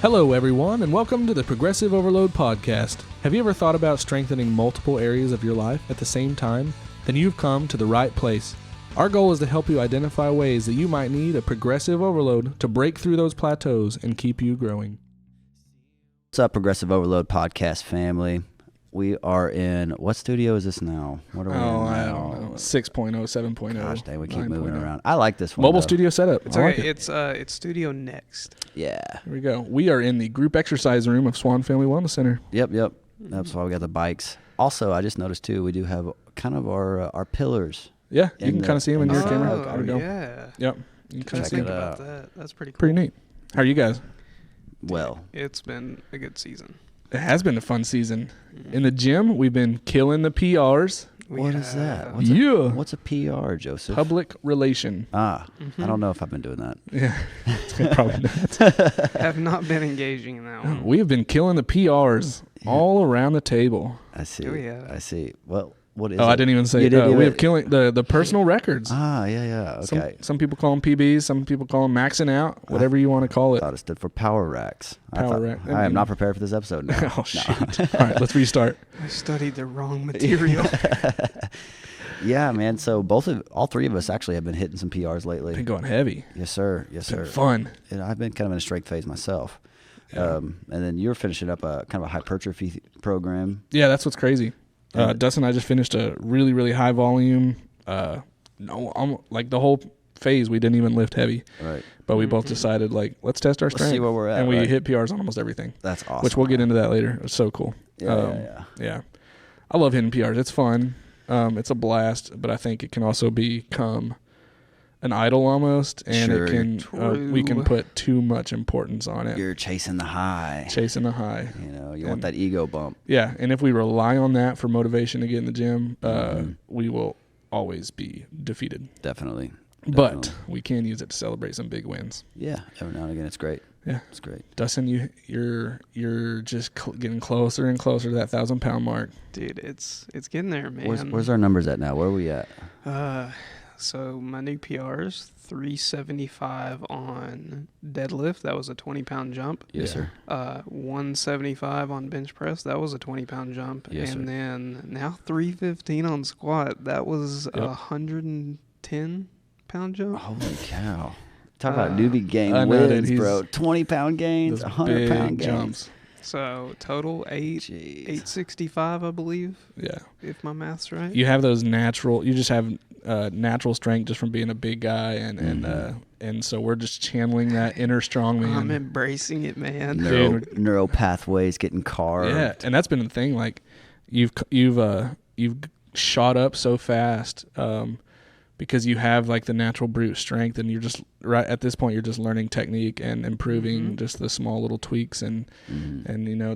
Hello, everyone, and welcome to the Progressive Overload podcast. Have you ever thought about strengthening multiple areas of your life at the same time? Then you've come to the right place. Our goal is to help you identify ways that you might need a progressive overload to break through those plateaus and keep you growing. What's up, Progressive Overload podcast family? We are in, what studio is this now? What are we in now? I don't know. 6.0, 7.0. Gosh dang, we keep 9.0. moving around. I like this one. Mobile though. studio setup. It's I okay. like it. It's Studio Next. Yeah. Here we go. We are in the group exercise room of Swan Family Wellness Center. Yep. That's why we got the bikes. Also, I just noticed too, we do have kind of our pillars. Yeah, you can kind of see them in your camera. Oh, There we go. yeah. Yep. You can kind of Check see think them. about that. That's pretty cool. Pretty neat. How are you guys? Well, It's been a good season. It has been a fun season. In the gym, we've been killing the PRs. what is that? have- What's a PR, Joseph? Public relation. I don't know if I've been doing that. Yeah, probably not. Have not been engaging in that one. We have been killing the PRs all around the table. I see. Oh, yeah. I see. Well, what is it? I didn't even say. You didn't We even- have killing the personal records. Yeah. Okay. Some people call them PBs. Some people call them maxing out. Whatever you want to call I it. thought it stood for power racks. Power rack. I am not prepared for this episode now. Oh shit! All right, let's restart. I studied the wrong material. Yeah, man. So all three of us actually have been hitting some PRs lately. Been going heavy. Yes, sir. Yes, Been sir. fun. And I've been kind of in a strength phase myself. Yeah. And then you're finishing up a kind of a hypertrophy program. Yeah, that's what's crazy. Dustin and I just finished a really, really high volume. Like the whole phase, we didn't even lift heavy. Right. But we both decided, like, let's test our strength. see where we're at, And we right? hit PRs on almost everything. That's awesome. Which we'll get into that later. It's so cool. Yeah. I love hitting PRs. It's fun. It's a blast, but I think it can also become an idol almost, and Sure. it can we can put too much importance on it. You're chasing the high. Chasing the high. You want that ego bump. Yeah, and if we rely on that for motivation to get in the gym, we will always be defeated. Definitely. But we can use it to celebrate some big wins. Yeah, every now and again, it's great. Yeah, It's great. Dustin, you're just getting closer and closer to that 1,000-pound mark. Dude, it's getting there, man. Where's our numbers at now? Where are we at? So my new PR's 375 on deadlift. That was a 20-pound jump. Yes, sir. 175 on bench press. That was a 20-pound jump. Yes, and sir. then now 315 on squat. That was Yep. 110-pound jump. Holy cow. Talk about newbie gain I know, dude, wins, he's- bro. 20-pound gains, Those 100-pound big gains. jumps. So total Jeez. 865, I believe, Yeah. if my math's right. You have those natural. You just have natural strength just from being a big guy, and so we're just channeling that inner strong man. I'm embracing it, man. Neural pathways getting carved. Yeah, and that's been the thing. Like, you've shot up so fast because you have like the natural brute strength, and you're just right at this point. You're just learning technique and improving just the small little tweaks and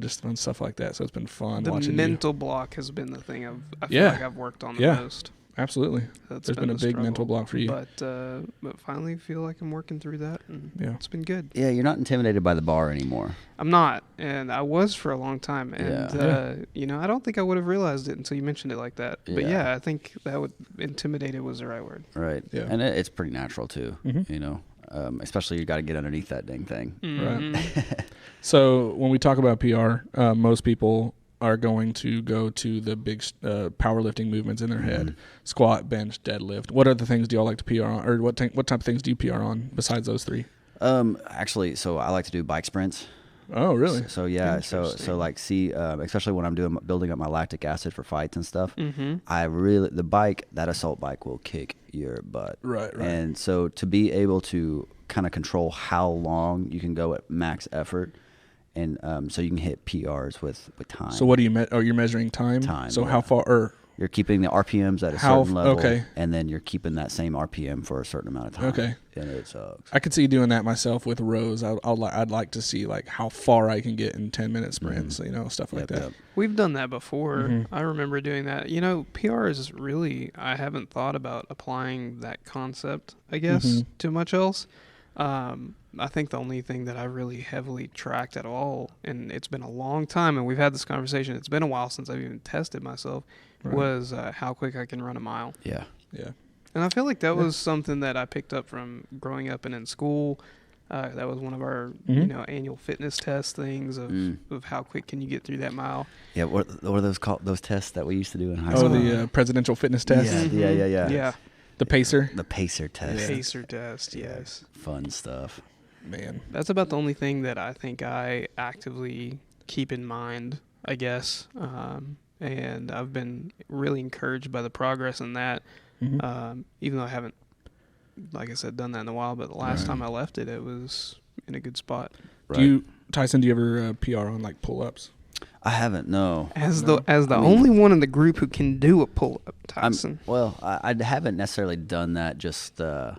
just fun stuff like that. So it's been fun The watching mental block has been the thing I feel Yeah. like I've worked on the Yeah. most. Absolutely. That's There's been a the big struggle. mental block for you. But finally feel like I'm working through that, and Yeah. it's been good. Yeah, you're not intimidated by the bar anymore. I'm not, and I was for a long time, and I don't think I would have realized it until you mentioned it like that. But Yeah. I think that would intimidated was the right word. Right. Yeah. And it's pretty natural too, Mhm. especially you got to get underneath that dang thing. Mhm. So when we talk about PR, most people are going to go to the big powerlifting movements in their head: squat, bench, deadlift. What other things do y'all like to PR on, or what type of things do you PR on besides those three? Actually, so I like to do bike sprints. Oh, really? So yeah, so Interesting. like especially when I'm building up my lactic acid for fights and stuff. Mhm. That assault bike will kick your butt. Right. And so to be able to kind of control how long you can go at max effort, and so you can hit PRs with time. So what do you you're measuring time? Time, So yeah. how far? Or You're keeping the RPMs at a How certain level, okay. and then you're keeping that same RPM for a certain amount of time. Okay. And it sucks. I could see doing that myself with rows. I'd like to see like how far I can get in 10-minute sprints. Stuff like that. Yep. We've done that before. Mhm. I remember doing that. PR is really, I haven't thought about applying that concept, I guess, to much else. I think the only thing that I really heavily tracked at all, and it's been a long time, and we've had this conversation, it's been a while since I've even tested myself, was how quick I can run a mile. Yeah. Yeah. And I feel like that was something that I picked up from growing up and in school. That was one of our annual fitness test things of how quick can you get through that mile. Yeah, what are those called? Those tests that we used to do in high school? Oh, the presidential fitness test. Yeah. The pacer. The pacer test. The pacer test, yes. Fun stuff. Man, that's about the only thing that I think I actively keep in mind, I guess. And I've been really encouraged by the progress in that, even though I haven't, like I said, done that in a while. But the last time I left it, it was in a good spot. Right. Tyson, do you ever PR on like pull-ups? I haven't, no. As the only one in the group who can do a pull-up, Tyson. I haven't necessarily done that. Just I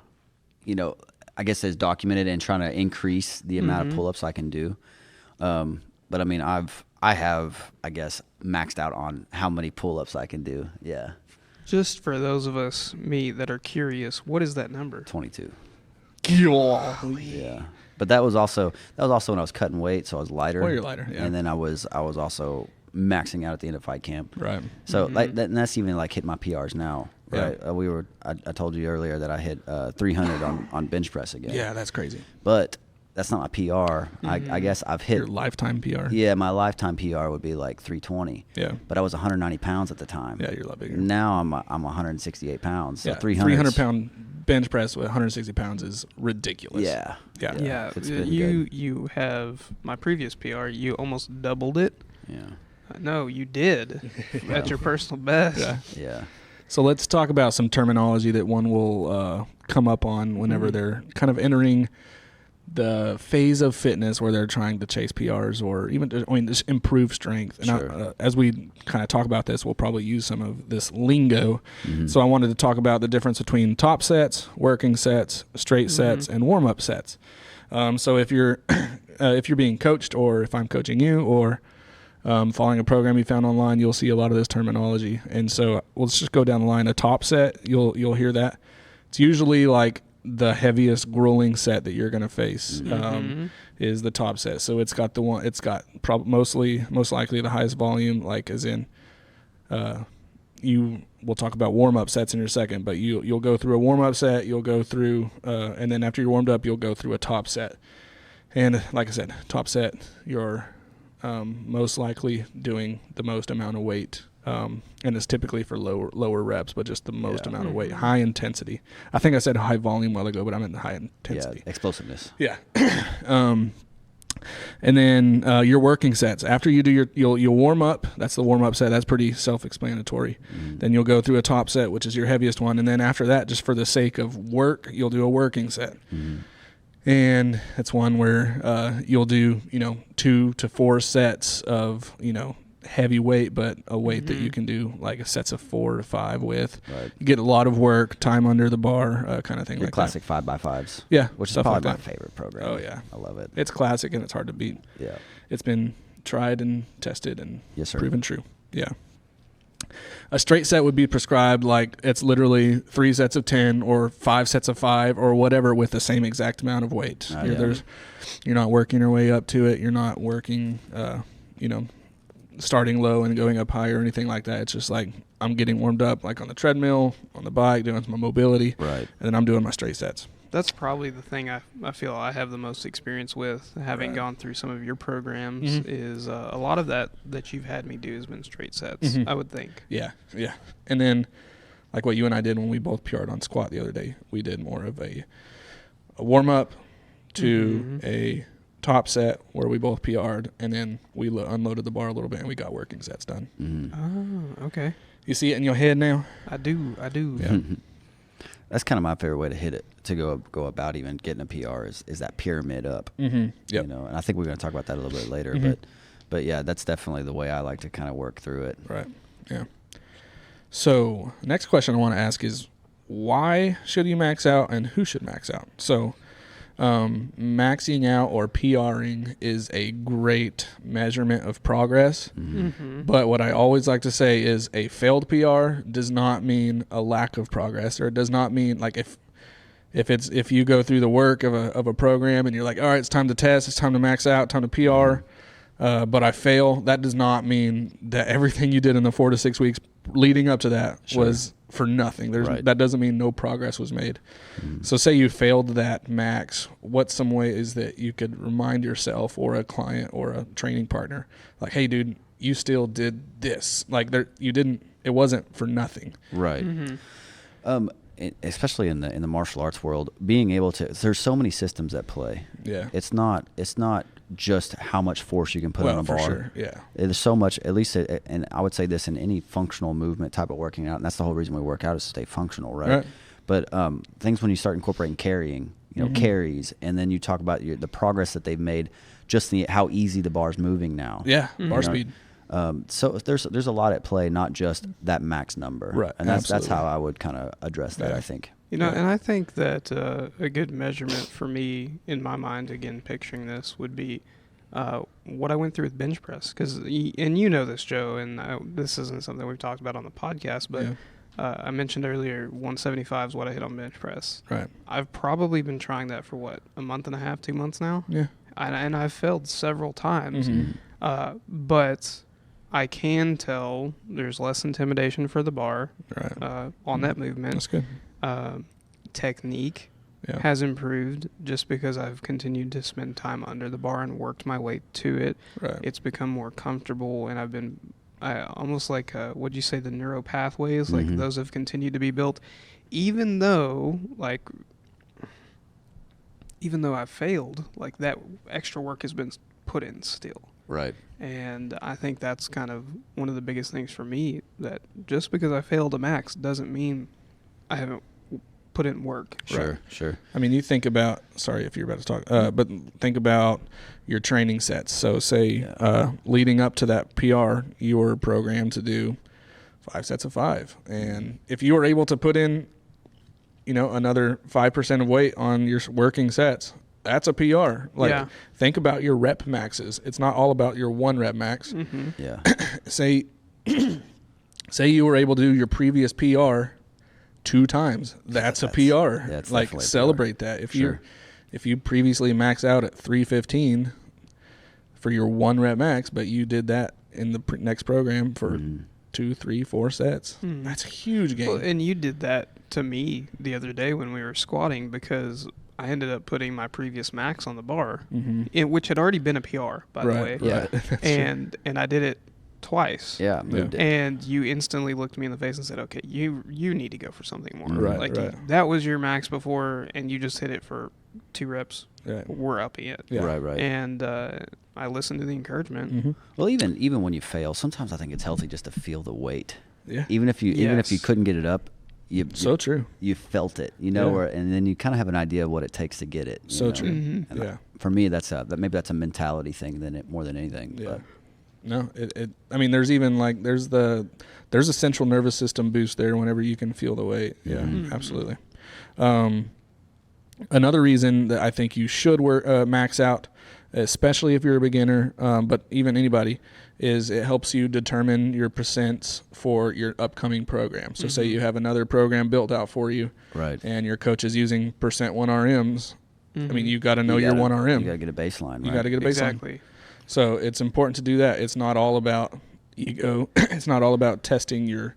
guess as documented and trying to increase the amount of pull-ups I can do. But I mean, I have, I guess, maxed out on how many pull-ups I can do. Yeah. Just for those of us, that are curious, what is that number? 22. Yeah. But that was also when I was cutting weight, so I was lighter. Well, you're lighter, yeah. And then I was also maxing out at the end of fight camp. Right. So and that's even like hit my PRs now. Right. Yeah. I told you earlier that I hit 300 on bench press again. Yeah, that's crazy. But that's not my PR. I guess I've hit your lifetime PR. Yeah, my lifetime PR would be like 320. Yeah. But I was 190 pounds at the time. Yeah, you're a lot bigger. Now I'm 168 pounds. So 300-pound bench press with 160 pounds is ridiculous. Yeah. You have my previous PR. You almost doubled it. Yeah. No, you did at your personal best. Yeah. So let's talk about some terminology that one will come up on whenever they're kind of entering the phase of fitness where they're trying to chase PRs or even just improve strength. And as we kind of talk about this, we'll probably use some of this lingo. So I wanted to talk about the difference between top sets, working sets, straight sets, and warm-up sets. So if you're being coached, or if I'm coaching you, or following a program you found online, you'll see a lot of this terminology. And so let's just go down the line. A top set, you'll hear that. It's usually like the heaviest grueling set that you're going to face is the top set. So it's got most likely the highest volume, like as in we'll talk about warm-up sets in a second, but you'll go through a warm-up set, you'll go through and then after you're warmed up, you'll go through a top set. And like I said, top set, you're most likely doing the most amount of weight, and it's typically for lower reps, but just the most amount of weight, high intensity. I think I said high volume a while ago, but I meant the high intensity. Yeah, explosiveness. Yeah. And then your working sets. After you do you'll warm up. That's the warm up set. That's pretty self-explanatory. Then you'll go through a top set, which is your heaviest one, and then after that, just for the sake of work, you'll do a working set. And it's one where you'll do 2 to 4 sets of heavy weight, but a weight that you can do like sets of 4 to 5 with. Right. You get a lot of work, time under the bar, kind of thing. Your classic 5x5s. Yeah, which is probably my favorite program. Oh yeah, I love it. It's classic and it's hard to beat. Yeah, it's been tried and tested and proven true. Yeah. A straight set would be prescribed like it's literally 3 sets of 10 or 5 sets of 5 or whatever with the same exact amount of weight. You're not working your way up to it. You're not working, starting low and going up high or anything like that. It's just like I'm getting warmed up like on the treadmill, on the bike, doing my mobility. Right. And then I'm doing my straight sets. That's probably the thing I feel I have the most experience with, having gone through some of your programs, is a lot of that you've had me do has been straight sets, I would think. Yeah. And then like what you and I did when we both PR'd on squat the other day, we did more of a warm-up to a top set where we both PR'd, and then we unloaded the bar a little bit and we got working sets done. Oh, okay. You see it in your head now? I do. Yeah. That's kind of my favorite way to hit it, to go about even getting a PR is that pyramid up. Yep. And I think we're going to talk about that a little bit later, but yeah, that's definitely the way I like to kind of work through it. Right. Yeah. So next question I want to ask is, why should you max out and who should max out? So maxing out or PRing is a great measurement of progress. But what I always like to say is a failed PR does not mean a lack of progress, or it does not mean like if you go through the work of a program and you're like, all right, it's time to test, it's time to max out, time to PR, but I fail, that does not mean that everything you did in the 4 to 6 weeks leading up to that was for nothing. That doesn't mean no progress was made. So say you failed that max, what's some ways that you could remind yourself or a client or a training partner, like, hey, dude, you still did this. Like, it wasn't for nothing. Right. Especially in the martial arts world, being able to, there's so many systems at play. Yeah. It's not just how much force you can put on a bar. Sure. Yeah. There's so much, at least, and I would say this in any functional movement type of working out, and that's the whole reason we work out, is to stay functional, right? But things when you start incorporating carrying, carries, and then you talk about the progress that they've made, just how easy the bar's moving now. Yeah, bar speed. So there's a lot at play, not just that max number. Right. And that's how I would kind of address that, I think. And I think that a good measurement for me, in my mind, again, picturing this, would be what I went through with bench press. And you know this, Joe, and this isn't something we've talked about on the podcast, but I mentioned earlier 175 is what I hit on bench press. Right. I've probably been trying that for, a month and a half, 2 months now? Yeah. And I've failed several times. But I can tell there's less intimidation for the bar on that movement. That's good. Technique has improved just because I've continued to spend time under the bar and worked my way to it. Right. It's become more comfortable, and I've been almost like, what'd you say, the neural pathways, like those have continued to be built, even though I failed, like that extra work has been put in still. Right. And I think that's kind of one of the biggest things for me, that just because I failed a max doesn't mean I haven't put in work. Sure. I mean, you think about, sorry if you're about to talk, but think about your training sets. So say leading up to that PR, you were programmed to do 5 sets of 5. And if you were able to put in, another 5% of weight on your working sets, that's a PR. Think about your rep maxes. It's not all about your 1 rep max. Yeah. Say you were able to do your previous PR 2 times. That's a PR. That's like, celebrate that. If you previously max out at 315 for your 1 rep max, but you did that in the next program for 2, 3, 4 sets, that's a huge gain. Well, and you did that to me the other day when we were squatting, because I ended up putting my previous max on the bar, which had already been a PR, by the way. Yeah. And I did it twice. Yeah, moved it. And you instantly looked me in the face and said, okay, you need to go for something more. Right. That was your max before, and you just hit it for 2 reps. Right. We're upping it. Yeah. Right. And I listened to the encouragement. Well, even when you fail, sometimes I think it's healthy just to feel the weight. Yeah. Even if you couldn't get it up, true. You felt it, and then you kind of have an idea of what it takes to get it. True. And for me, maybe that's a mentality thing more than anything. Yeah. But. No, I mean, there's even there's a central nervous system boost there whenever you can feel the weight. Yeah, absolutely. Another reason that I think you should max out, especially if you're a beginner, but even anybody, is it helps you determine your percents for your upcoming program. So say you have another program built out for you, right, and your coach is using percent 1 RMs. I mean, you got to know your 1 RM. You got to get a baseline. You got to get a baseline. Exactly. So it's important to do that. It's not all about ego. It's not all about testing your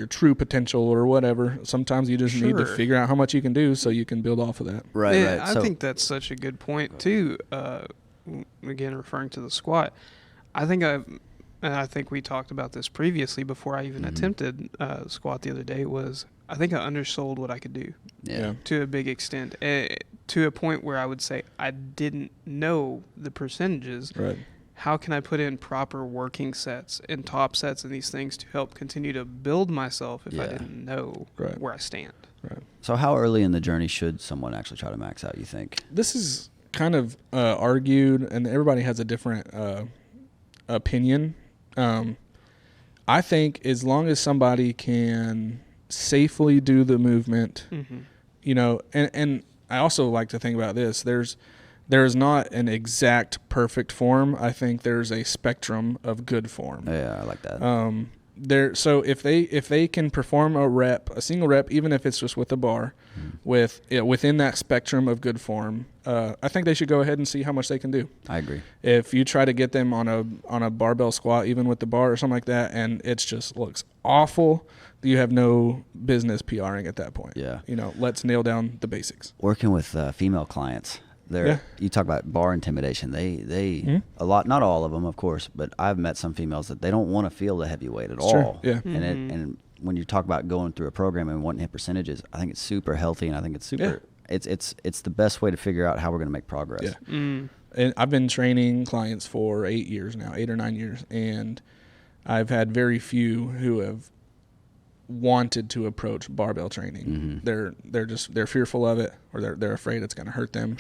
true potential or whatever. Sometimes you just need to figure out how much you can do so you can build off of that. Right. I think that's such a good point too. Again, referring to the squat, I think we talked about this previously before I even attempted squat the other day. I think I undersold what I could do. Yeah. To a big extent, to a point where I would say I didn't know the percentages. Right. How can I put in proper working sets and top sets and these things to help continue to build myself if I didn't know where I stand? Right. So how early in the journey should someone actually try to max out, you think? This is kind of argued, and everybody has a different opinion. I think as long as somebody can safely do the movement, and I also like to think about this. There is not an exact perfect form. I think there's a spectrum of good form. Yeah, I like that. So if they can perform a single rep, even if it's just with a bar, within that spectrum of good form, I think they should go ahead and see how much they can do. I agree. If you try to get them on a barbell squat, even with the bar or something like that, and it just looks awful, you have no business PRing at that point. Yeah. Let's nail down the basics. Working with female clients, you talk about bar intimidation. They a lot, not all of them, of course, but I've met some females that they don't want to feel the heavy weight at all. Yeah. And when you talk about going through a program and wanting to hit percentages, I think it's super healthy, and I think it's super. Yeah. It's the best way to figure out how we're going to make progress. Yeah. And I've been training clients for 8 years now, 8 or 9 years, and I've had very few who have wanted to approach barbell training. They're fearful of it, or they're afraid it's going to hurt them,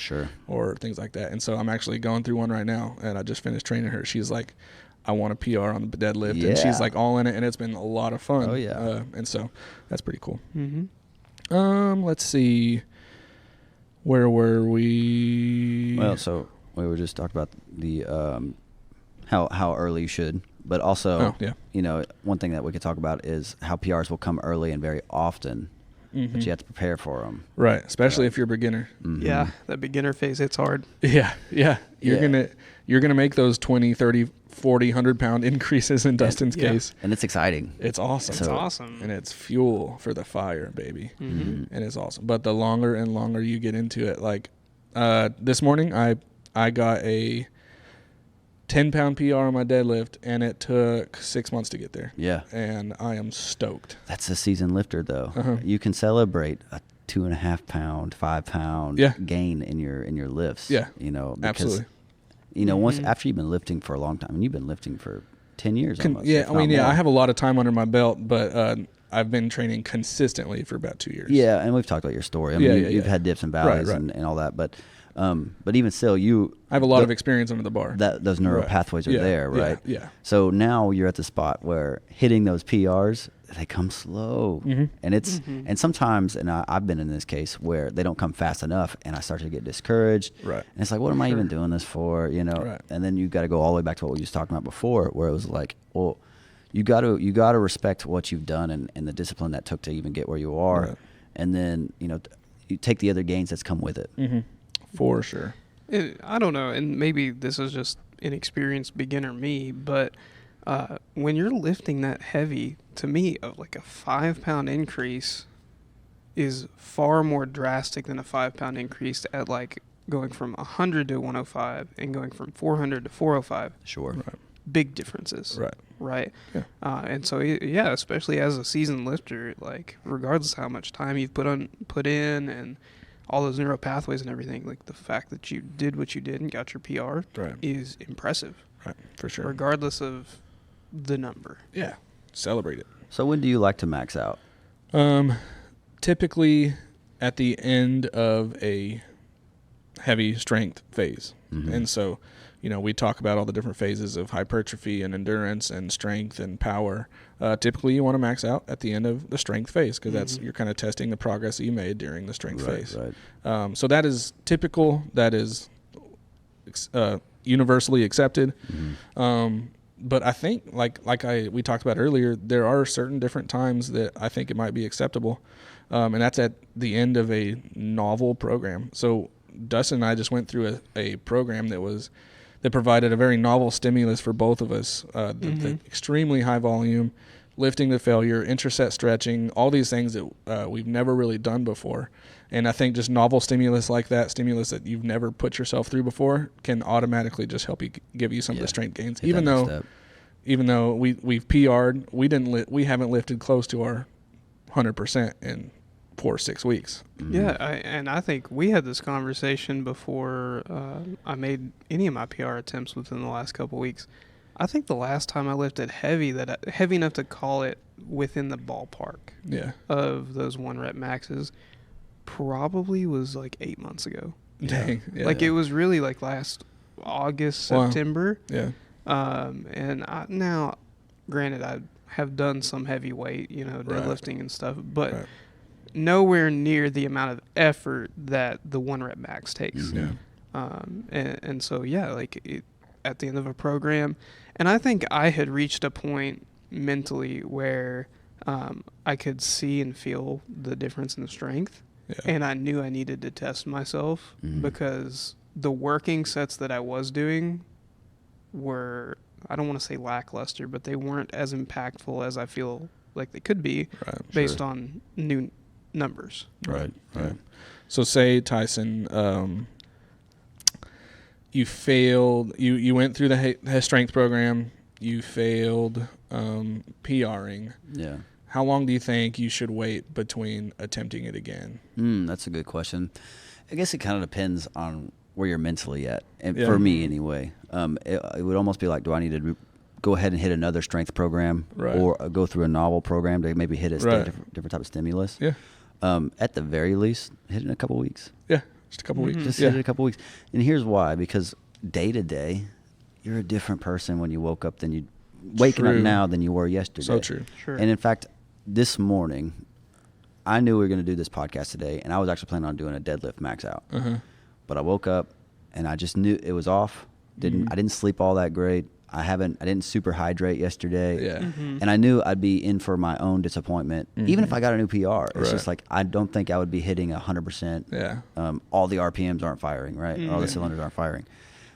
or things like that. And so I'm actually going through one right now, and I just finished training her. She's like, I want a PR on the deadlift, and she's like all in it, and it's been a lot of fun. Oh yeah. And so that's pretty cool. Let's see, where were we? Well, so we were just talking about the how early you should. But also, one thing that we could talk about is how PRs will come early and very often, but you have to prepare for them. Right, especially if you're a beginner. Yeah, that beginner phase, it's hard. Yeah. You're gonna make those 20, 30, 40, 100-pound increases in Dustin's case. And it's exciting. It's awesome. It's awesome. And it's fuel for the fire, baby. And it's awesome. But the longer and longer you get into it, like this morning, I got a 10-pound PR on my deadlift, and it took 6 months to get there. Yeah. And I am stoked. That's a seasoned lifter, though. You can celebrate a 2.5 pound, 5 pound gain in your lifts. Yeah. Because, absolutely. Once after you've been lifting for a long time, and you've been lifting for 10 years almost. I have a lot of time under my belt, but I've been training consistently for about 2 years. Yeah, and we've talked about your story. I mean, you've had dips and valleys and all that, but even still, I have a lot of experience under the bar. Those neural pathways are there, right? Yeah. So now you're at the spot where hitting those PRs, they come slow, and it's and sometimes, and I've been in this case where they don't come fast enough, and I start to get discouraged. Right. And it's like, what am I even doing this for? Right. And then you got to go all the way back to what we were just talking about before, where it was like, well, you got to respect what you've done and the discipline that took to even get where you are, and then you take the other gains that's come with it. For sure. I don't know, and maybe this is just inexperienced beginner me, but when you're lifting that heavy, to me, like a 5-pound increase is far more drastic than a 5-pound increase at like going from 100 to 105 and going from 400 to 405. Sure. Right. Big differences. Right. Yeah. And so, especially as a seasoned lifter, like regardless of how much time you've put in and all those neural pathways and everything, like the fact that you did what you did and got your PR is impressive. Right, for sure. Regardless of the number. Yeah, celebrate it. So when do you like to max out? Typically at the end of a heavy strength phase. And so, we talk about all the different phases of hypertrophy and endurance and strength and power. Typically, you want to max out at the end of the strength phase because that's you're kind of testing the progress that you made during the strength phase. Right. So that is typical. That is universally accepted. But I think, we talked about earlier, there are certain different times that I think it might be acceptable, and that's at the end of a novel program. So Dustin and I just went through a program that provided a very novel stimulus for both of us. The extremely high volume, lifting to failure, intraset stretching, all these things that we've never really done before. And I think just novel stimulus like that, stimulus that you've never put yourself through before, can automatically just help you give you some of the strength gains. Even though we've PR'd, we haven't lifted close to our 100% in 4 or 6 weeks. Yeah, I think we had this conversation before I made any of my PR attempts within the last couple weeks. I think the last time I lifted heavy enough to call it within the ballpark of those 1-rep maxes probably was like 8 months ago. Dang. Yeah. It was really like last August, September. Yeah. And now, granted, I have done some heavy weight, deadlifting and stuff, but nowhere near the amount of effort that the 1-rep max takes. Yeah. And so, at the end of a program, and I think I had reached a point mentally where I could see and feel the difference in the strength. Yeah. And I knew I needed to test myself because the working sets that I was doing were, I don't want to say lackluster, but they weren't as impactful as I feel like they could be based on new numbers. Right. So say, Tyson, you failed, you went through the strength program, you failed PRing. Yeah. How long do you think you should wait between attempting it again? That's a good question. I guess it kind of depends on where you're mentally at. And for me, anyway, it would almost be like, do I need to go ahead and hit another strength program or go through a novel program to maybe hit a different type of stimulus? Yeah. At the very least, hit it in a couple weeks. Yeah, just a couple weeks. Just hit it in a couple weeks. And here's why. Because day to day, you're a different person when you woke up than you waking up now than you were yesterday. So true. Sure. And in fact, this morning, I knew we were going to do this podcast today, and I was actually planning on doing a deadlift max out. But I woke up, and I just knew it was off. I didn't sleep all that great. I didn't super hydrate yesterday. Yeah. And I knew I'd be in for my own disappointment, even if I got a new PR. It's just like, I don't think I would be hitting 100%. Yeah. All the RPMs aren't firing, right? All the cylinders aren't firing.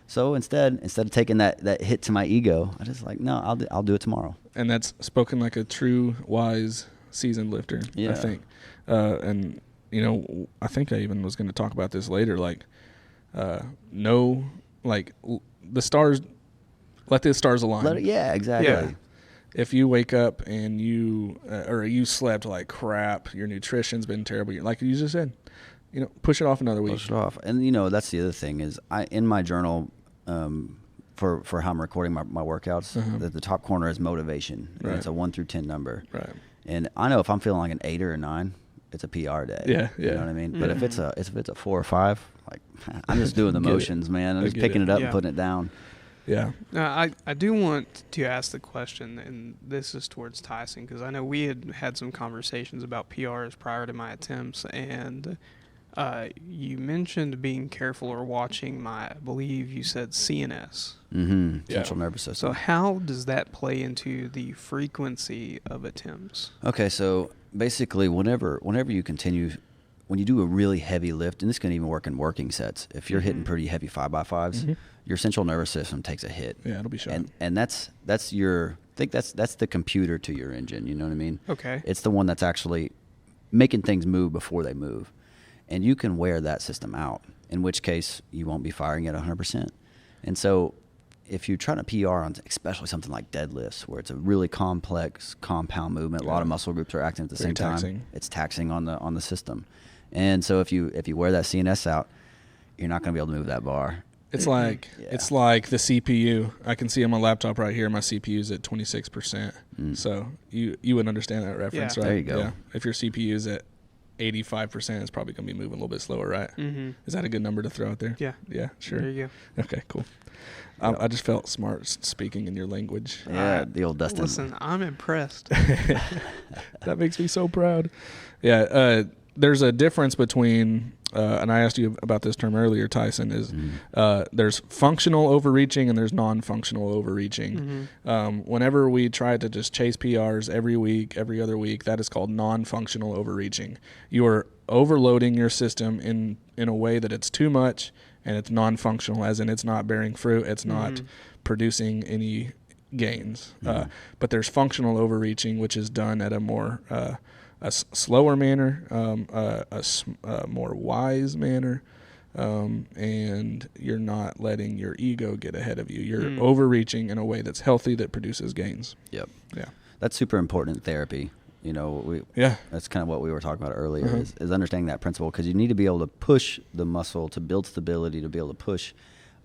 So instead of taking that hit to my ego, I just like, no, I'll do it tomorrow. And that's spoken like a true, wise, seasoned lifter, I think. And, you know, I think I even was going to talk about this later. Like, the stars, let the stars align. Yeah, exactly. Yeah. If you wake up and you slept like crap, your nutrition's been terrible, like you just said, you know, push it off another week. Push it off. And, you know, that's the other thing is in my journal, for how I'm recording my workouts, the top corner is motivation. And it's a 1 through 10 number. Right. And I know if I'm feeling like an 8 or a 9, it's a PR day. Yeah. You know what I mean? But if it's a 4 or 5, like, I'm just doing the motions, man. I'm just picking it up and putting it down. Yeah. Now, I do want to ask the question, and this is towards Tyson, because I know we had some conversations about PRs prior to my attempts, and you mentioned being careful or watching I believe you said CNS. Central nervous system. So how does that play into the frequency of attempts? Okay, so basically whenever you continue, when you do a really heavy lift, and this can even work in working sets, if you're hitting pretty heavy 5x5s, your central nervous system takes a hit. Yeah, it'll be shot. And that's the computer to your engine, you know what I mean? Okay. It's the one that's actually making things move before they move. And you can wear that system out, in which case you won't be firing at 100%. And so if you're trying to PR on especially something like deadlifts, where it's a really complex compound movement, a lot of muscle groups are acting at the same time. It's taxing on the system. And so if you wear that CNS out, you're not going to be able to move that bar. It's like it's like the CPU. I can see on my laptop right here, my CPU's at 26%. So you would understand that reference, right? There you go. Yeah. If your CPU's at 85%, it's probably going to be moving a little bit slower, right? Is that a good number to throw out there? Yeah. Yeah, sure. There you go. Okay, cool. I just felt smart speaking in your language. Yeah, the old Dustin. Listen, I'm impressed. That makes me so proud. Yeah, there's a difference between, and I asked you about this term earlier, Tyson, is there's functional overreaching and there's non-functional overreaching. Whenever we try to just chase PRs every week, every other week, that is called non-functional overreaching. You are overloading your system in a way that it's too much, and it's non-functional, as in it's not bearing fruit, it's not producing any gains. But there's functional overreaching, which is done at a more a slower manner, a more wise manner, and you're not letting your ego get ahead of you. You're overreaching in a way that's healthy, that produces gains. Yep. Yeah. That's super important in therapy. You know, that's kind of what we were talking about earlier, is understanding that principle, because you need to be able to push the muscle to build stability, to be able to push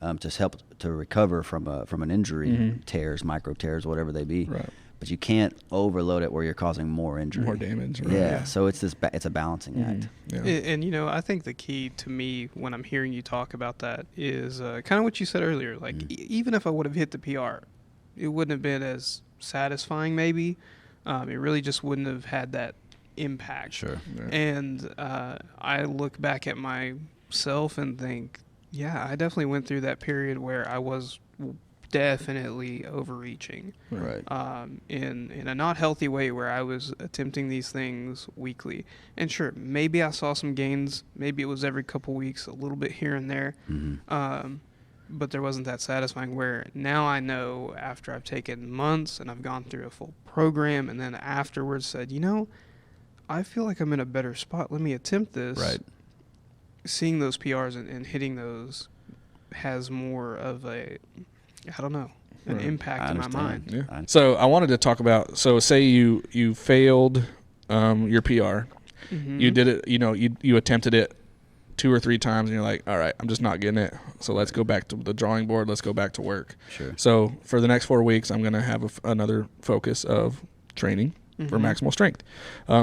to help to recover from an injury, tears, micro tears, whatever they be. Right. But you can't overload it where you're causing more injury, more damage. Right? Yeah. So it's a balancing act. Yeah. And you know, I think the key to me when I'm hearing you talk about that is kind of what you said earlier. Like even if I would have hit the PR, it wouldn't have been as satisfying. Maybe it really just wouldn't have had that impact. Sure. Yeah. And I look back at myself and think, yeah, I definitely went through that period where I was definitely overreaching. Right. In a not healthy way, where I was attempting these things weekly. And sure, maybe I saw some gains. Maybe it was every couple weeks, a little bit here and there. But there wasn't that satisfying, where now I know, after I've taken months and I've gone through a full program, and then afterwards said, I feel like I'm in a better spot. Let me attempt this. Right. Seeing those PRs and hitting those has more of an impact in my mind. Yeah. So I wanted to talk about, say you failed your PR. You did it, you attempted it 2 or 3 times, and you're like, all right, I'm just not getting it. So let's go back to the drawing board. Let's go back to work. Sure. So for the next 4 weeks, I'm going to have another focus of training for maximal strength.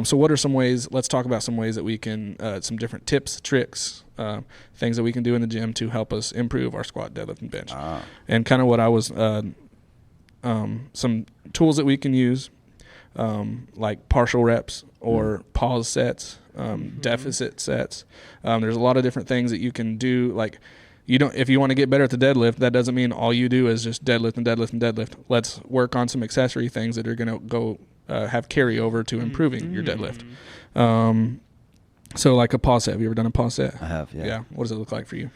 So what are some ways? Let's talk about some ways that we can, some different tips, tricks, things that we can do in the gym to help us improve our squat, deadlift, and bench. And kind of what I was, some tools that we can use, like partial reps or pause sets, deficit sets. There's a lot of different things that you can do. Like, if you want to get better at the deadlift, that doesn't mean all you do is just deadlift and deadlift and deadlift. Let's work on some accessory things that are going to go have carryover to improving your deadlift. So like a pause set. Have you ever done a pause set? I have, yeah. Yeah. What does it look like for you?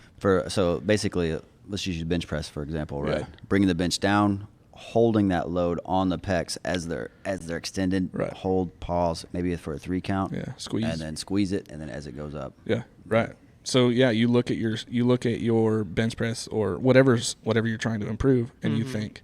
So basically, let's use bench press, for example, right? Yeah. Bringing the bench down, holding that load on the pecs as they're extended. Right. Hold, pause, maybe for a 3 count. Yeah. Squeeze. And then squeeze it, and then as it goes up. Yeah. Right. So yeah, you look at your bench press or whatever you're trying to improve, and you think,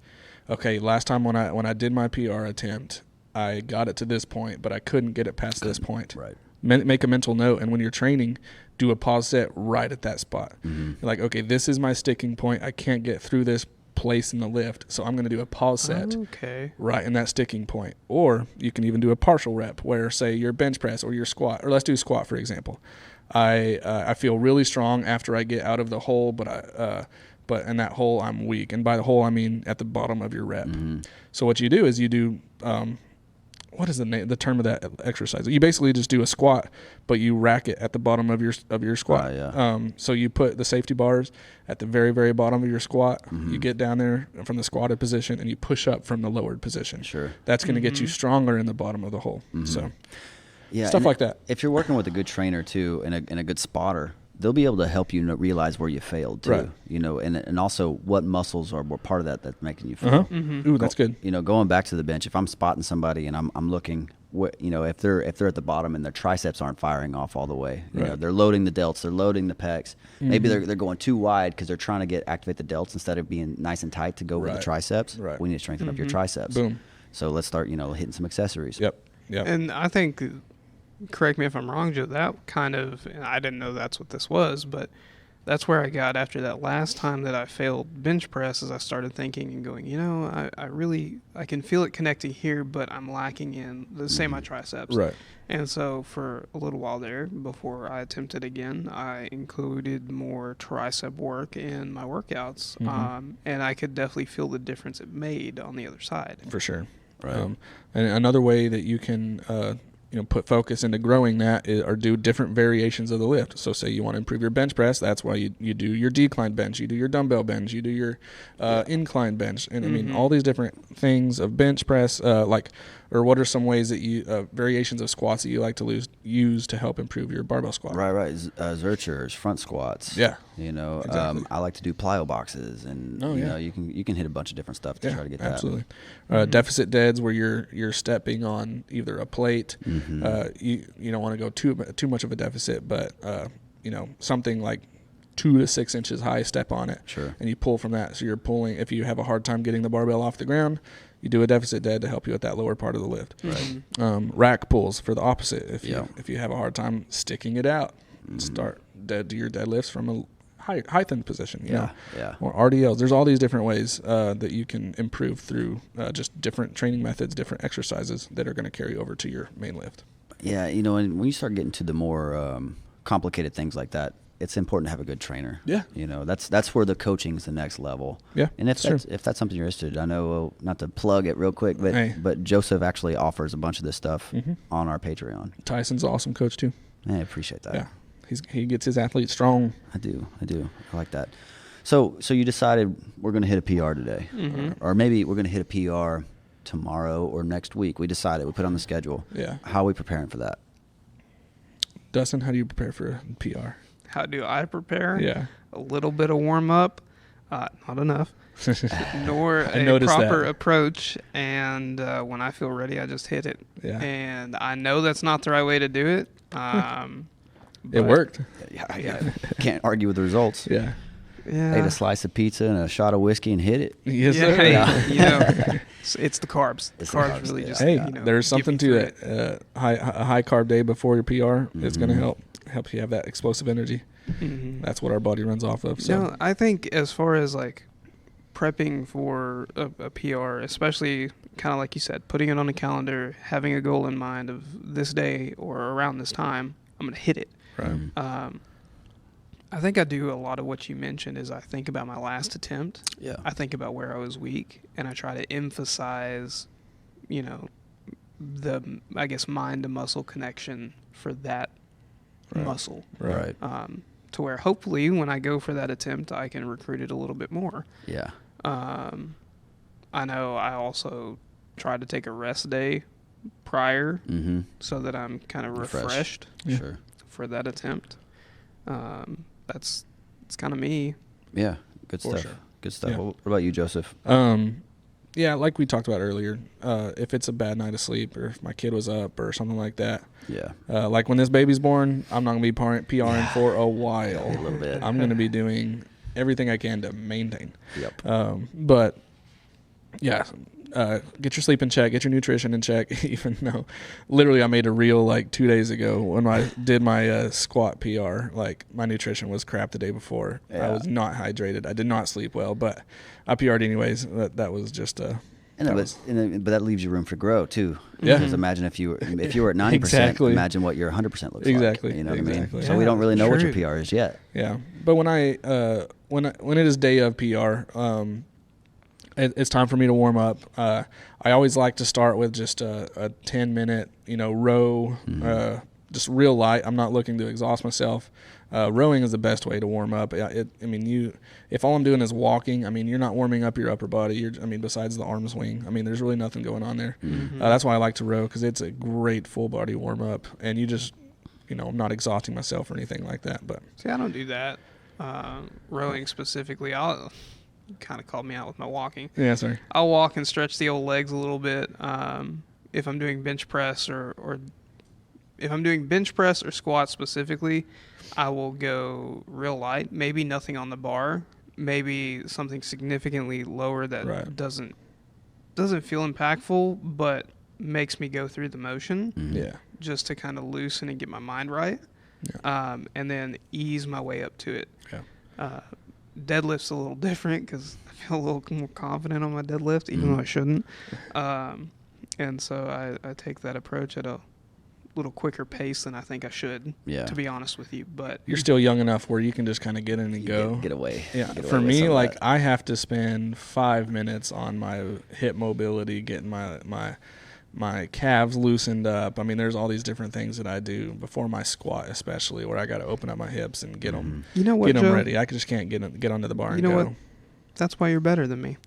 okay, last time when I did my PR attempt, I got it to this point, but I couldn't get it past this point. Right. Make a mental note, and when you're training, do a pause set right at that spot. You're like, okay, this is my sticking point. I can't get through this place in the lift, so I'm going to do a pause set right in that sticking point. Or you can even do a partial rep, where, say, your bench press or your squat, or let's do squat, for example. I feel really strong after I get out of the hole, but in that hole I'm weak. And by the hole, I mean at the bottom of your rep. So what you do is you do, what is the term of that exercise? You basically just do a squat, but you rack it at the bottom of your squat. So you put the safety bars at the very, very bottom of your squat. You get down there from the squatted position, and you push up from the lowered position. Sure. That's going to get you stronger in the bottom of the hole. So yeah, stuff like that. If you're working with a good trainer too, and a good spotter, they'll be able to help you realize where you failed too. Right. And also what muscles were part of that's making you fail. Ooh, that's good. Going back to the bench, if I'm spotting somebody and I'm looking, if they're at the bottom and their triceps aren't firing off all the way, they're loading the delts, they're loading the pecs. Maybe they're going too wide because they're trying to activate the delts instead of being nice and tight to go with the triceps. Right. We need to strengthen up your triceps. Boom. So let's start, hitting some accessories. Yep. And I think, correct me if I'm wrong, Joe, that kind of, and I didn't know that's what this was, but that's where I got after that last time that I failed bench press, as I started thinking and going, I can feel it connecting here, but I'm lacking in my triceps. Right. And so for a little while there, before I attempted again, I included more tricep work in my workouts, and I could definitely feel the difference it made on the other side. For sure. Right. And another way that you can put focus into growing that or do different variations of the lift. So say you want to improve your bench press, that's why you do your decline bench, you do your dumbbell bench, you do your incline bench. And I mean, all these different things of bench press, or what are some ways that you, variations of squats that you like to use to help improve your barbell squat? Right. Zerchers, front squats. Yeah. Exactly. I like to do plyo boxes, and you can hit a bunch of different stuff to try to get that. Absolutely. Deficit deads, where you're stepping on either a plate. You don't want to go too much of a deficit, but something like 2 to 6 inches high, step on it. Sure. And you pull from that. So you're pulling. If you have a hard time getting the barbell off the ground, you do a deficit dead to help you with that lower part of the lift. Right. Rack pulls for the opposite. If you have a hard time sticking it out, start do your deadlifts from a heightened position. You know? Or RDLs. There's all these different ways that you can improve through just different training methods, different exercises that are going to carry over to your main lift. Yeah, and when you start getting to the more complicated things like that, it's important to have a good trainer. Yeah. That's where the coaching is the next level. Yeah. And if that's something you're interested in, I know, not to plug it real quick, but Joseph actually offers a bunch of this stuff on our Patreon. Tyson's an awesome coach too. I appreciate that. Yeah. He gets his athletes strong. I do. I like that. So you decided we're going to hit a PR today, or maybe we're going to hit a PR tomorrow or next week. We decided, we put on the schedule. Yeah. How are we preparing for that? Dustin, how do you prepare for a PR? How do I prepare? Yeah. A little bit of warm up, not enough, nor I a noticed proper that. approach. And when I feel ready, I just hit it. Yeah. And I know that's not the right way to do it. It worked. Yeah. Can't argue with the results. Yeah. Yeah. Ate a slice of pizza and a shot of whiskey and hit it. Yes, Yeah, sir. hey, you know, it's the carbs. It's The the carbs carbs, really yeah. just, Hey, you know, there's get something me to through that. A high carb day before your PR is going to help you have that explosive energy. Mm-hmm. That's what our body runs off of. So No, I think as far as like prepping for a PR, especially kind of like you said, putting it on a calendar, having a goal in mind of this day or around this time, I'm going to hit it. right. I think I do a lot of what you mentioned is I think about my last attempt. Yeah. I think about where I was weak, and I try to emphasize, you know, the, I guess, mind to muscle connection for that Right. muscle. Right. To where hopefully when I go for that attempt, I can recruit it a little bit more. Yeah. I know I also try to take a rest day prior so that I'm kind of refreshed Yeah. Sure. for that attempt. It's kind of me. Yeah. Good For stuff. sure. Good stuff. Yeah. What about you, Joseph? Yeah, like we talked about earlier, if it's a bad night of sleep or if my kid was up or something like that, Yeah. like when this baby's born, I'm not going to be PRing for a while. A little bit. I'm going to be doing everything I can to maintain. Yep. But, yeah, get your sleep in check, get your nutrition in check, even though literally I made a reel like 2 days ago when I did my squat PR. Like, my nutrition was crap the day before. Yeah. I was not hydrated. I did not sleep well, but I PR'd anyways. That was just but that leaves you room for grow too. Yeah. Because imagine if you were at 90%, Exactly. imagine what your 100% looks Exactly. like. You know what I Exactly. mean? So we don't really know what your True. PR is yet. Yeah, but when it is day of PR, it's time for me to warm up. I always like to start with just a 10-minute, row, just real light. I'm not looking to exhaust myself. Rowing is the best way to warm up. If all I'm doing is walking, you're not warming up your upper body. Besides the arm swing, there's really nothing going on there. That's why I like to row, because it's a great full body warm up, and you just, I'm not exhausting myself or anything like that. But See, I don't do that. Rowing specifically, I'll kind of called me out with my walking. yeah, sorry. I'll walk and stretch the old legs a little bit. If I'm doing bench press or if I'm doing bench press or squat specifically, I will go real light. Maybe nothing on the bar. Maybe something significantly lower that Right. doesn't feel impactful, but makes me go through the motion Yeah. just to kind of loosen and get my mind right. And then ease my way up to it. Yeah. Deadlift's a little different because I feel a little more confident on my deadlift, even though I shouldn't. And so I take that approach at a little quicker pace than I think I should, to be honest with you. But You're still young enough where you can just kind of get in and go. Get away. Yeah, Get away for with me, some of like that. I have to spend 5 minutes on my hip mobility, getting my calves loosened up. There's all these different things that I do before my squat, especially where I got to open up my hips and get them, you know what, Joe? ready. I just can't get onto the bar You and know go. what? That's why you're better than me.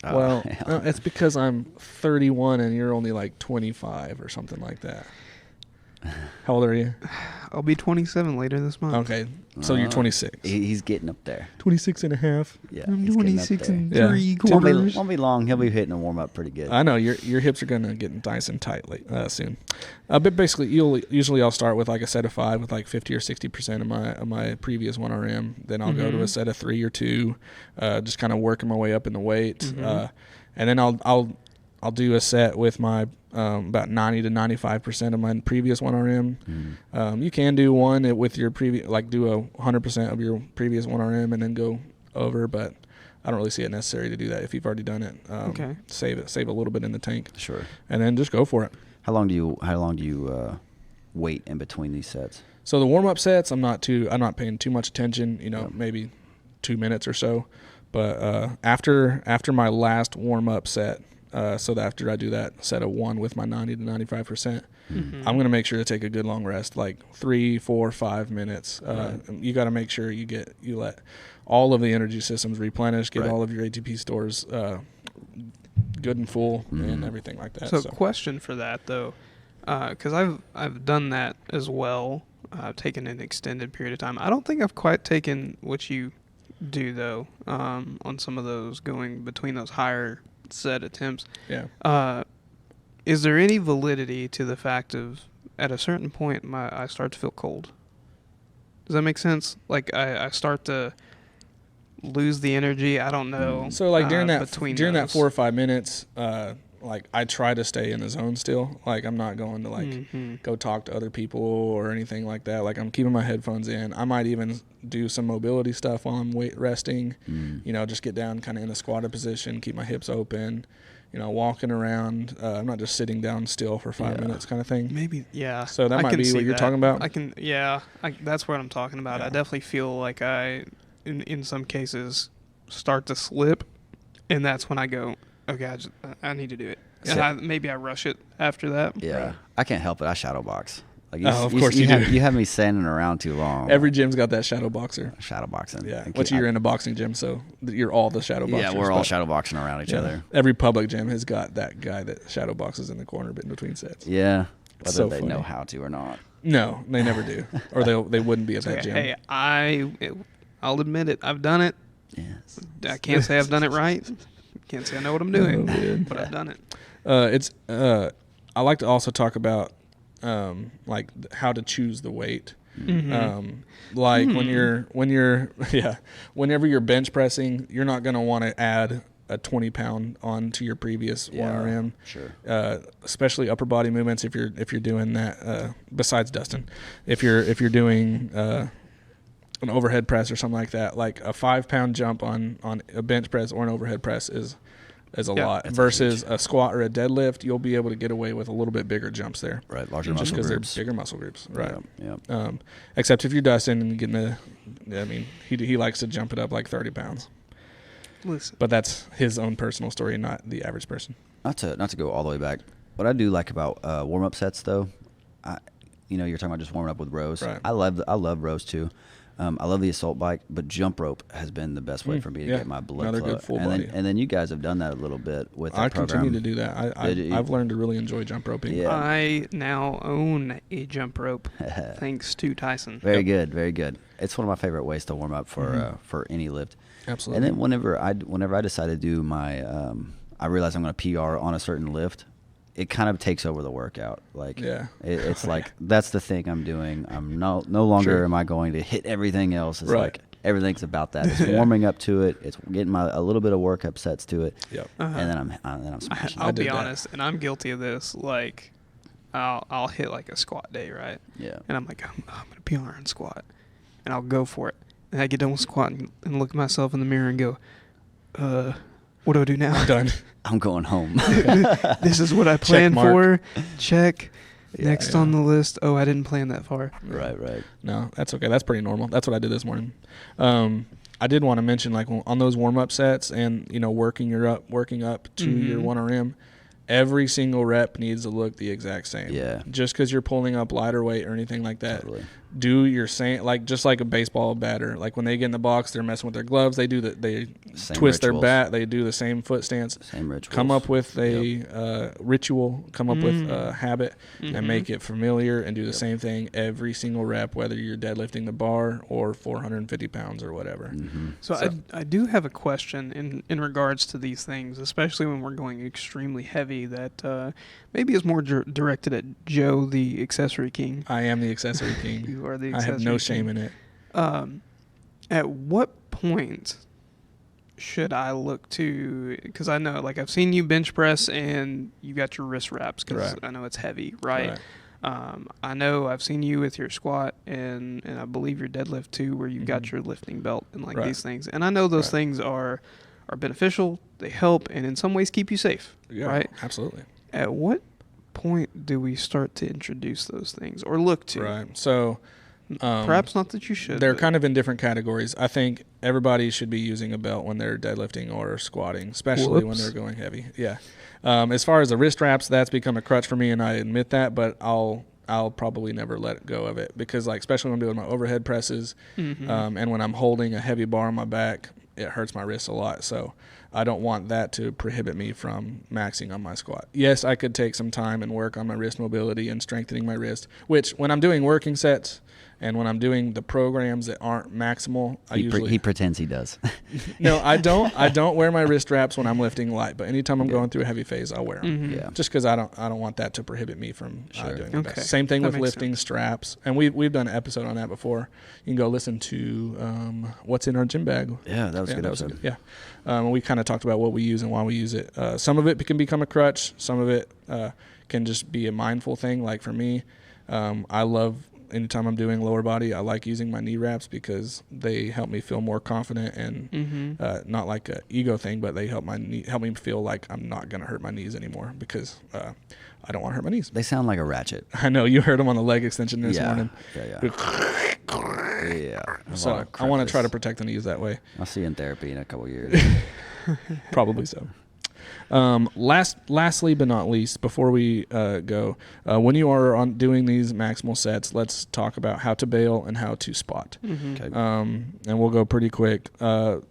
Well, it's because I'm 31 and you're only like 25 or something like that. How old are you? I'll be 27 later this month. Okay, so you're 26. He's getting up there. 26 and a half. Yeah, I'm he's getting up 26 there. and Yeah. 3/4. Won't be long. He'll be hitting a warm up pretty good. I know your hips are gonna get nice and tight soon. But basically, I'll start with like a set of 5 with like 50 or 60% of my previous 1RM. Then I'll go to a set of 3 or 2, just kind of working my way up in the weight, and then I'll do a set with my about 90 to 95% of my previous 1RM. You can do one with your previous, like do a 100% of your previous 1RM and then go over, but I don't really see it necessary to do that if you've already done it. Okay. Save a little bit in the tank. Sure. And then just go for it. How long do you wait in between these sets? So the warm up sets, I'm not paying too much attention. Maybe 2 minutes or so. But after my last warm up set, so that after I do that set of 1 with my 90 to 95%, Mm-hmm. I'm going to make sure to take a good long rest, like 3, 4, 5 minutes. You got to make sure you let all of the energy systems replenish, get all of your ATP stores good and full, and everything like that. So question for that though, because I've done that as well. I've taken an extended period of time. I don't think I've quite taken what you do though, on some of those going between those higher set attempts. Yeah. Is there any validity to the fact of at a certain point I start to feel cold? Does that make sense? Like I start to lose the energy. I don't know. So like during that 4 or 5 minutes, like I try to stay in the zone still. Like I'm not going to like go talk to other people or anything like that. Like I'm keeping my headphones in. I might even do some mobility stuff while I'm resting. Just get down kind of in a squatted position, keep my hips open. Walking around. I'm not just sitting down still for 5 minutes kind of thing. Maybe, yeah. So that might be what you're talking about? That's what I'm talking about. Yeah. I definitely feel like I, in some cases, start to slip, and that's when I go, okay, I need to do it. And maybe I rush it after that. Yeah. Right. I can't help it. I shadow box. Like of course you do. You have me standing around too long. Every gym's got that shadow boxer. Shadow boxing. Yeah. You're in a boxing gym, so you're all the shadow boxers. Yeah, we're all shadow boxing around each other. Every public gym has got that guy that shadow boxes in the corner in between sets. Yeah. Whether so they funny. know how to or not. No, they never do. Or they wouldn't be at that gym. Hey, I'll admit it. I've done it. Yes. I can't say I've done it right. Can't say I know what I'm doing, but I've done it. I like to also talk about like how to choose the weight. Like whenever you're bench pressing, you're not going to want to add a 20-pound onto your previous 1RM. Sure. Especially upper body movements if you're doing that. Besides Dustin, if you're doing an overhead press or something like that, like a 5-pound jump on a bench press or an overhead press is a lot versus a squat or a deadlift. You'll be able to get away with a little bit bigger jumps there. Right, larger just muscle because groups. they're bigger muscle groups. Right. Yeah. Except if you're Dustin and getting he likes to jump it up like 30 pounds. Listen. But that's his own personal story, not the average person. Not to go all the way back. What I do like about warm up sets though, you're talking about just warming up with rows. Right. I love rows too. I love the assault bike, but jump rope has been the best way for me to get my blood Another flow. good full body. And then you guys have done that a little bit with that program. I continue to do that. I've learned to really enjoy jump roping. Yeah. I now own a jump rope, thanks to Tyson. Very good, very good. It's one of my favorite ways to warm up for any lift. Absolutely. And then whenever I decide to do my, I realize I'm going to PR on a certain lift. It kind of takes over the workout. Like, it's like that's the thing I'm doing. I'm no longer am I going to hit everything else. It's like everything's about that. It's warming up to it. It's getting a little bit of workup sets to it. Yep. And then I'm smashing. I'll be honest, and I'm guilty of this. Like, I'll hit like a squat day, right? Yeah. And I'm like, I'm gonna PR and squat, and I'll go for it. And I get done with squatting and look at myself in the mirror and go, what do I do now? I'm done. I'm going home. This is what I planned for. Check. Yeah, Next on the list. Oh, I didn't plan that far. Right. No, that's okay. That's pretty normal. That's what I did this morning. I did want to mention, like, on those warm-up sets and, working up to your 1RM, every single rep needs to look the exact same. Yeah. Just because you're pulling up lighter weight or anything like that. Totally. Do your same, like, just like a baseball batter. Like, when they get in the box, they're messing with their gloves. They Same twist their rituals. bat. They do the same foot stance. Same rituals. Come up with a ritual. Come up with a habit and make it familiar and do the same thing every single rep, whether you're deadlifting the bar or 450 pounds or whatever. So I do have a question in regards to these things, especially when we're going extremely heavy, that maybe is more directed at Joe, the accessory king. I am the accessory king. You are the I accessory have no king. shame in it. At what point should I look to, because I know, like, I've seen you bench press and you got your wrist wraps because I know it's heavy, right? I know I've seen you with your squat and I believe your deadlift too, where you've got your lifting belt and like these things. And I know those things are beneficial, they help, and in some ways keep you safe, right? Absolutely. At what point do we start to introduce those things or look to? Right. So Perhaps not that you should. They're kind of in different categories. I think everybody should be using a belt when they're deadlifting or squatting, especially when they're going heavy. Yeah. As far as the wrist wraps, that's become a crutch for me, and I admit that, but I'll probably never let go of it because, like, especially when I'm doing my overhead presses, and when I'm holding a heavy bar on my back, it hurts my wrists a lot. So I don't want that to prohibit me from maxing on my squat. Yes, I could take some time and work on my wrist mobility and strengthening my wrist, which when I'm doing working sets and when I'm doing the programs that aren't maximal, he pretends he does. No, I don't. I don't wear my wrist wraps when I'm lifting light, but anytime I'm going through a heavy phase, I'll wear them. Yeah. Just because I don't want that to prohibit me from doing the best. Okay. Same thing That with makes lifting sense. straps, and we've done an episode on that before. You can go listen to what's in our gym bag. Yeah, that was a good episode. We kind of talked about what we use and why we use it. Some of it can become a crutch. Some of it can just be a mindful thing. Like for me, I love anytime I'm doing lower body, I like using my knee wraps because they help me feel more confident and not like an ego thing, but they help me feel like I'm not going to hurt my knees anymore because I don't want to hurt my knees. They sound like a ratchet. I know. You heard them on the leg extension this morning. Yeah. So I want to try to protect the knees that way. I'll see you in therapy in a couple of years. Probably so. Lastly, but not least, before we go, when you are doing these maximal sets, let's talk about how to bail and how to spot. Okay. And we'll go pretty quick. When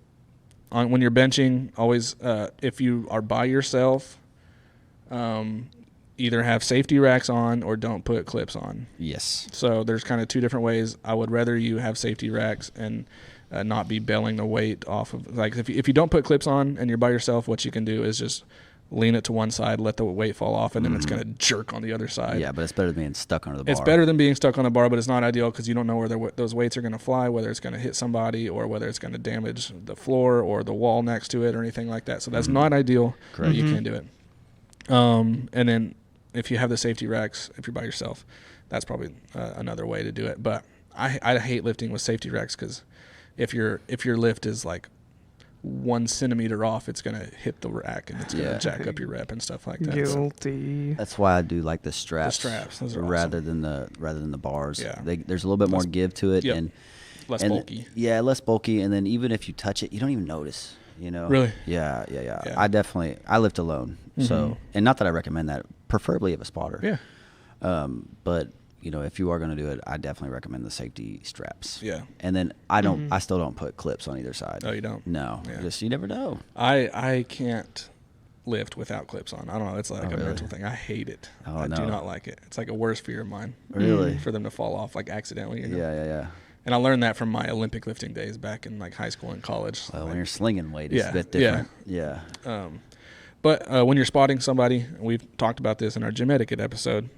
you're benching, always, if you are by yourself, either have safety racks on or don't put clips on. Yes. So there's kind of two different ways. I would rather you have safety racks and not be bailing the weight off of, like, if you don't put clips on and you're by yourself, what you can do is just lean it to one side, let the weight fall off, and then it's going to jerk on the other side. Yeah, but it's better than being stuck under the bar. It's better than being stuck on the bar, but it's not ideal because you don't know where those weights are going to fly, whether it's going to hit somebody or whether it's going to damage the floor or the wall next to it or anything like that. So that's not ideal. Correct. You can't do it. And then if you have the safety racks, if you're by yourself, that's probably another way to do it. But I hate lifting with safety racks because if your lift is like 1 centimeter off, it's going to hit the rack and it's going to jack up your rep and stuff like that. Guilty. That's why I do like the straps. The straps, those are rather than the bars. Yeah. There's a little bit more give to it. Yep. And less bulky. Yeah, less bulky. And then even if you touch it, you don't even notice. You know. Really? Yeah. I lift alone. So, and not that I recommend that. Preferably have a spotter. Yeah. But you know, if you are going to do it, I definitely recommend the safety straps. Yeah. And then I still don't put clips on either side. Oh, you don't? No. Yeah. Just you never know. I can't lift without clips on. I don't know. It's like a really? mental thing. I hate it. Oh, I no. do not like it. It's like a worst fear of mine. Really? For them to fall off like accidentally. You know? Yeah. And I learned that from my Olympic lifting days back in like high school and college. Well, when you're slinging weight, it's a bit different. Yeah. But when you're spotting somebody, we've talked about this in our gym etiquette episode,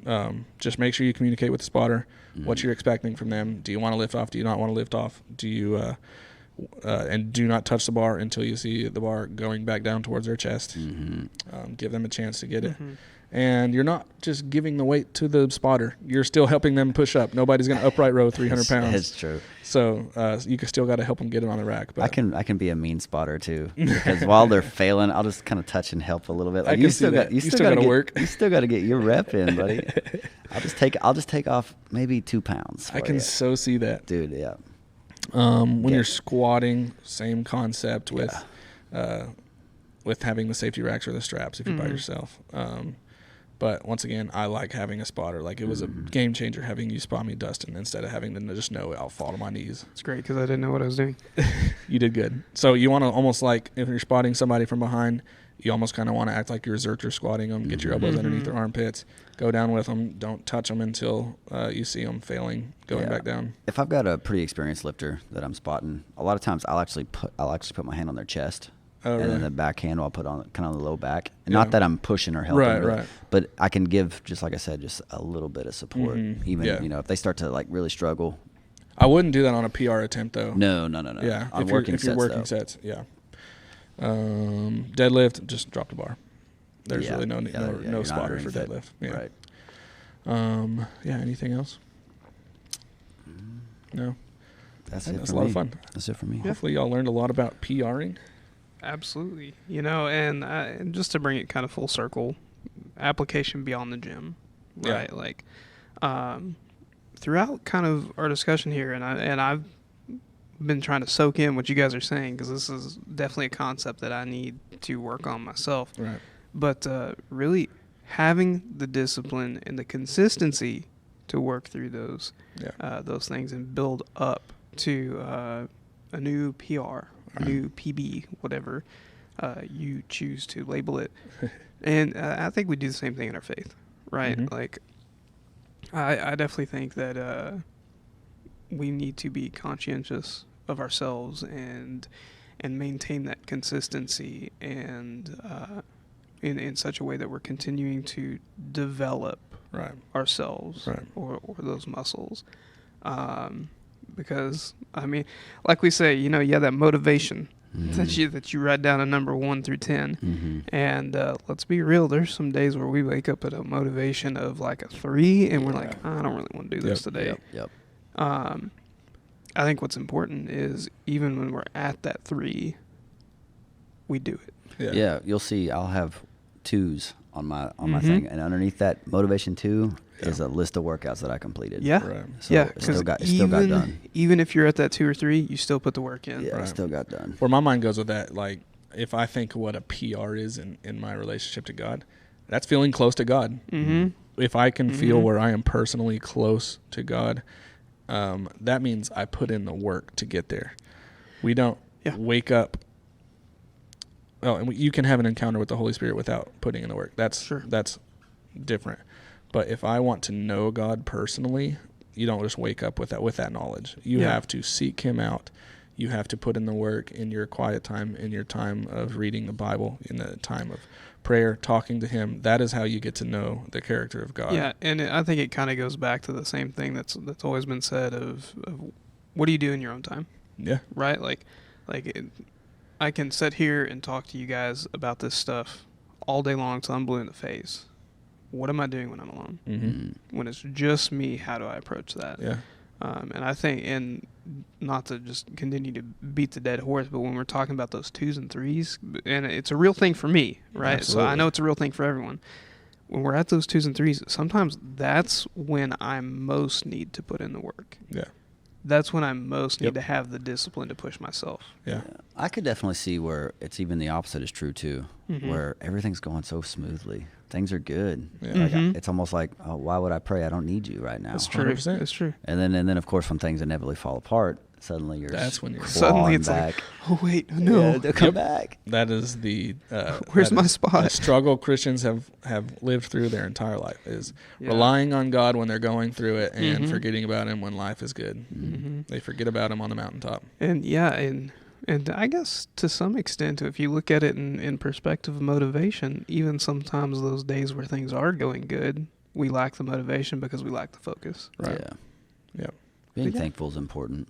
just make sure you communicate with the spotter what you're expecting from them. Do you want to lift off? Do you not want to lift off? Do you and do not touch the bar until you see the bar going back down towards their chest. Give them a chance to get it. And you're not just giving the weight to the spotter. You're still helping them push up. Nobody's going to upright row 300 pounds. That's true. So you still got to help them get it on the rack. But I can be a mean spotter too, because while they're failing, I'll just kind of touch and help a little bit. I can see that. You still got to work. You still got to get your rep in, buddy. I'll just take off maybe 2 pounds. I can so see that, dude. Yeah. When you're squatting, same concept with having the safety racks or the straps if you're by yourself. But once again, I like having a spotter. Like, it was a game changer having you spot me, Dustin, instead of having to just know I'll fall to my knees. It's great because I didn't know what I was doing. You did good. So you want to almost, like, if you're spotting somebody from behind, you almost kind of want to act like you're zercher squatting them, get your elbows underneath their armpits, go down with them, don't touch them until you see them failing, going back down. If I've got a pretty experienced lifter that I'm spotting, a lot of times I'll actually put my hand on their chest. Oh, and then the backhand I'll put on kind of the low back. And not that I'm pushing or helping, right. But I can give, just like I said, just a little bit of support. Even, you know, if they start to like really struggle. I wouldn't do that on a PR attempt though. No. Yeah, On if you're working sets, yeah. Deadlift, just drop the bar. There's really no spotter for deadlift. Yeah. Right. Anything else? No. That's a lot of fun. That's it for me. Hopefully y'all learned a lot about PRing. Absolutely. You know, and just to bring it kind of full circle, application beyond the gym, right? Like, throughout kind of our discussion here, and I've been trying to soak in what you guys are saying, because this is definitely a concept that I need to work on myself. Right. But really having the discipline and the consistency to work through those things and build up to a new PR, a new PB, whatever you choose to label it. And I think we do the same thing in our faith, right? Mm-hmm. Like, I definitely think that we need to be conscientious of ourselves and maintain that consistency, and in such a way that we're continuing to develop ourselves or those muscles. Because, I mean, like we say, you have that motivation that you write down a number 1 through 10. Mm-hmm. And let's be real, there's some days where we wake up at a motivation of like a 3, and we're like, I don't really want to do this today. Yep. I think what's important is even when we're at that 3, we do it. Yeah, you'll see I'll have 2s on my thing, and underneath that motivation 2 is a list of workouts that I completed. Yeah. Right. So it still got done. Even if you're at that 2 or 3, you still put the work in. Yeah, it still got done. Where my mind goes with that, like, if I think what a PR is in my relationship to God, that's feeling close to God. Mm-hmm. If I can feel where I am personally close to God, that means I put in the work to get there. We don't wake up. Well, and you can have an encounter with the Holy Spirit without putting in the work. That's different. But if I want to know God personally, you don't just wake up with that knowledge. You have to seek Him out. You have to put in the work in your quiet time, in your time of reading the Bible, in the time of prayer, talking to Him. That is how you get to know the character of God. Yeah, and I think it kind of goes back to the same thing that's always been said of what do you do in your own time? Yeah. Right? I can sit here and talk to you guys about this stuff all day long till I'm blue in the face. What am I doing when I'm alone? Mm-hmm. When it's just me, how do I approach that? Yeah. And I think, and not to just continue to beat the dead horse, but when we're talking about those 2s and 3s, and it's a real thing for me, right? Absolutely. So I know it's a real thing for everyone. When we're at those 2s and 3s, sometimes that's when I most need to put in the work. Yeah. That's when I most need to have the discipline to push myself. Yeah. I could definitely see where it's even the opposite is true too, where everything's going so smoothly. Things are good. Yeah. Like it's almost like, oh, why would I pray? I don't need you right now. That's true. 100%. That's true. And then of course when things inevitably fall apart, suddenly That's when you're suddenly it's back. like, oh wait, no, Yeah, they'll come back. That is the where's my spot? The struggle Christians have lived through their entire life is relying on God when they're going through it and forgetting about Him when life is good. Mm-hmm. They forget about Him on the mountaintop. And I guess to some extent, if you look at it in perspective of motivation, even sometimes those days where things are going good, we lack the motivation because we lack the focus. Right. Yeah. Yep. Being thankful is important.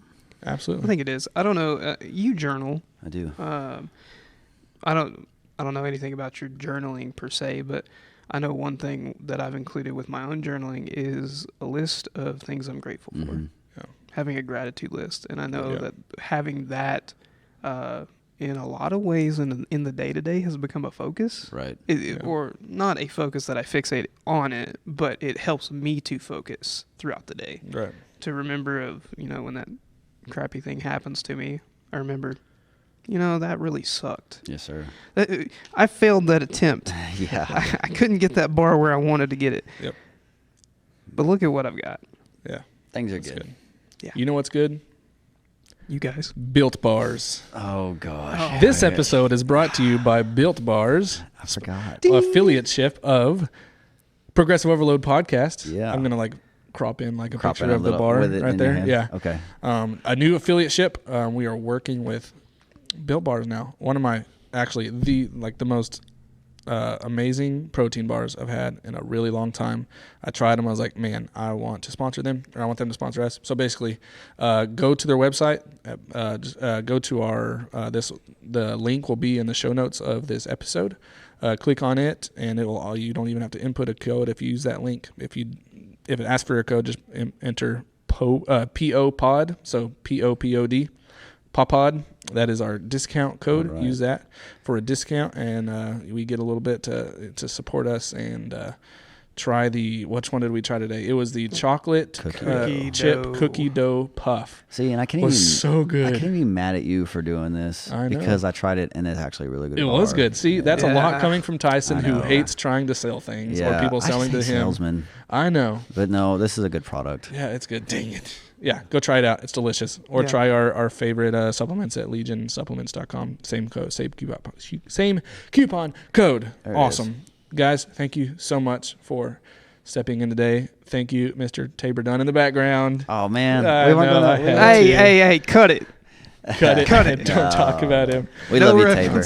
Absolutely. I think it is. I don't know. You journal. I do. I don't know anything about your journaling per se, but I know one thing that I've included with my own journaling is a list of things I'm grateful for. Yeah. Having a gratitude list, and I know that having that in a lot of ways in the day-to-day has become a focus. Right. Or not a focus that I fixate on it, but it helps me to focus throughout the day. Right. To remember when that crappy thing happens to me, I remember, that really sucked. Yes, sir. I failed that attempt. Yeah. I couldn't get that bar where I wanted to get it. Yep. But look at what I've got. Yeah. Things are That's good. Yeah. You know what's good? You guys. Built Bars. Oh, gosh. This episode is brought to you by Built Bars. I forgot. Affiliateship of Progressive Overload Podcast. Yeah. I'm going to crop in a Crop picture in a of the little bar with it right in there. your hand? Yeah. Okay. A new affiliateship. We are working with Built Bars now. One of my, actually, the most amazing protein bars I've had in a really long time. I tried them. I was like, man, I want to sponsor them, or I want them to sponsor us. So basically, go to their website. Just go to our the link will be in the show notes of this episode. Click on it, and it will. You don't even have to input a code if you use that link. If it asks for a code, just enter PO pod. So POPOD. Popod, that is our discount code. Right. Use that for a discount, and we get a little bit to support us and try which one did we try today? It was the chocolate cookie dough puff. See, and I can't so good. I can't even be mad at you for doing this. I know. Because I tried it and it's actually really good. It was good. See, that's a lot coming from Tyson, who hates trying to sell things or people selling to him. Salesman. I know. But no, this is a good product. Yeah, it's good. Dang it. Yeah, go try it out. It's delicious. Or try our favorite supplements at legionsupplements.com. Same code, same coupon code. Awesome. Guys, thank you so much for stepping in today. Thank you, Mr. Tabor Dunn in the background. Oh, man. Hey, cut it. Cut it. Don't talk about him. We love you, Tabor.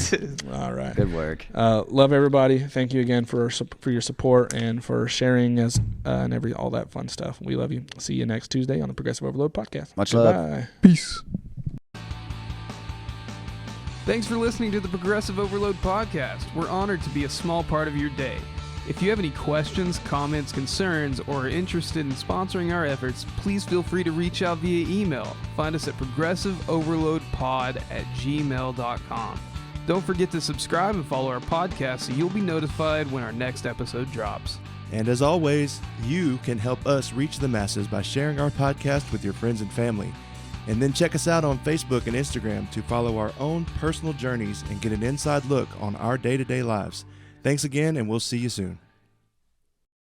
All right. Good work. Love everybody. Thank you again for your support and for sharing and all that fun stuff. We love you. See you next Tuesday on the Progressive Overload podcast. Much Goodbye. love. Peace. Thanks for listening to the Progressive Overload podcast. We're honored to be a small part of your day. If you have any questions, comments, concerns, or are interested in sponsoring our efforts, please feel free to reach out via email. Find us at progressiveoverloadpod@gmail.com. Don't forget to subscribe and follow our podcast so you'll be notified when our next episode drops. And as always, you can help us reach the masses by sharing our podcast with your friends and family. And then check us out on Facebook and Instagram to follow our own personal journeys and get an inside look on our day-to-day lives. Thanks again, and we'll see you soon.